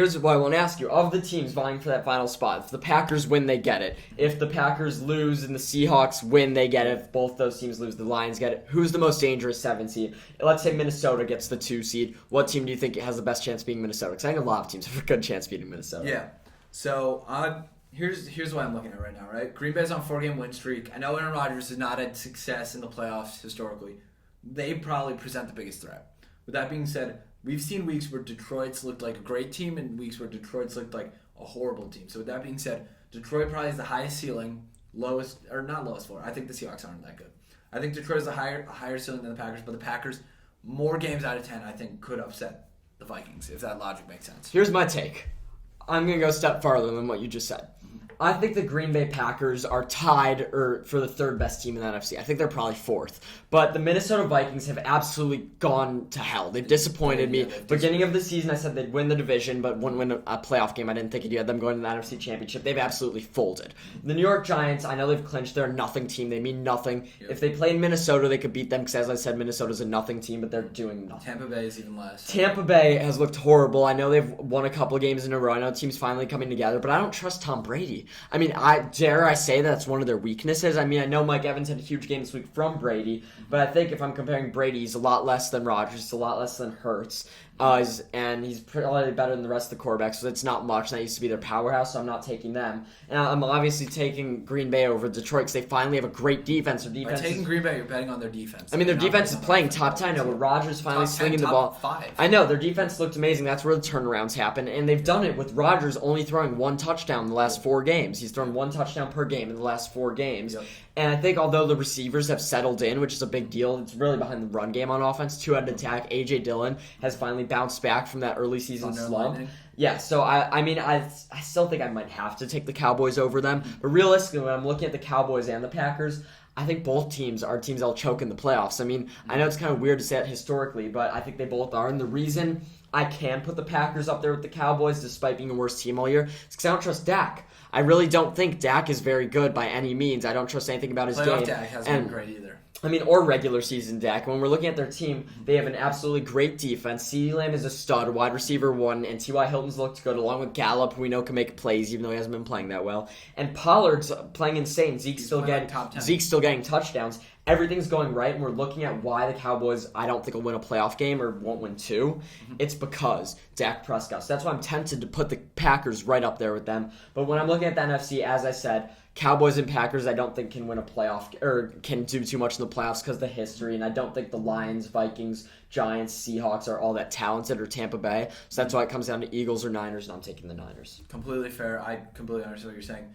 here's what I want to ask you. Of the teams vying for that final spot, if the Packers win, they get it. If the Packers lose and the Seahawks win, they get it. If both those teams lose, the Lions get it. Who's the most dangerous 7 seed? Let's say Minnesota gets the 2 seed. What team do you think has the best chance of being Minnesota? Because I think a lot of teams have a good chance of beating Minnesota. Yeah. So here's what I'm looking at right now, right? Green Bay's on a 4-game win streak. I know Aaron Rodgers has not had success in the playoffs historically. They probably present the biggest threat. With that being said, we've seen weeks where Detroit's looked like a great team and weeks where Detroit's looked like a horrible team. So with that being said, Detroit probably has the highest ceiling, not lowest floor. I think the Seahawks aren't that good. I think Detroit has a higher ceiling than the Packers, but the Packers, more games out of 10, I think could upset the Vikings, if that logic makes sense. Here's my take. I'm going to go a step farther than what you just said. I think the Green Bay Packers are tied for the 3rd best team in the NFC. I think they're probably 4th. But the Minnesota Vikings have absolutely gone to hell. They've disappointed me. Beginning of the season, I said they'd win the division, but wouldn't win a playoff game. I didn't think you had them going to the NFC Championship. They've absolutely folded. The New York Giants, I know they've clinched. They're a nothing team. They mean nothing. Yep. If they play in Minnesota, they could beat them because, as I said, Minnesota's a nothing team, but they're doing nothing. Tampa Bay is even less. Tampa Bay has looked horrible. I know they've won a couple of games in a row. I know the team's finally coming together, but I don't trust Tom Brady. I mean, dare I say that's one of their weaknesses? I mean, I know Mike Evans had a huge game this week from Brady, but I think if I'm comparing Brady, he's a lot less than Rodgers, he's a lot less than Hurts, and he's probably better than the rest of the quarterbacks, so it's not much. That used to be their powerhouse, so I'm not taking them. And I'm obviously taking Green Bay over Detroit because they finally have a turnaround defense. By taking Green Bay, you're betting on their defense. I mean, their defense is playing top 10 now, but Rodgers finally slinging the ball. 5. I know, their defense looked amazing. That's where the turnarounds happen, and they've done it with Rodgers only throwing 1 touchdown in the last 4 games. He's thrown 1 touchdown per game in the last 4 games. Yep. And I think although the receivers have settled in, which is a big deal, it's really behind the run game on offense. 2-headed attack. A.J. Dillon has finally bounced back from that early season slump. Yeah, so I still think I might have to take the Cowboys over them. But realistically, when I'm looking at the Cowboys and the Packers, I think both teams are teams that'll choke in the playoffs. I mean, I know it's kind of weird to say it historically, but I think they both are. And the reason I can put the Packers up there with the Cowboys, despite being a worse team all year, is because I don't trust Dak. I really don't think Dak is very good by any means. I don't trust anything about his Playoff game. Dak hasn't been great either. I mean, or regular season Dak. When we're looking at their team, they have an absolutely great defense. CeeDee Lamb is a stud, wide receiver 1, and T.Y. Hilton's looked good, along with Gallup, who we know can make plays, even though he hasn't been playing that well. And Pollard's playing insane. Zeke's still getting touchdowns. Everything's going right, and we're looking at why the Cowboys, I don't think, will win a playoff game or won't win 2. It's because Dak Prescott. So that's why I'm tempted to put the Packers right up there with them. But when I'm looking at the NFC, as I said, Cowboys and Packers I don't think can win a playoff or can do too much in the playoffs because of the history, and I don't think the Lions, Vikings, Giants, Seahawks are all that talented, or Tampa Bay. So that's why it comes down to Eagles or Niners, and I'm taking the Niners. Completely fair. I completely understand what you're saying.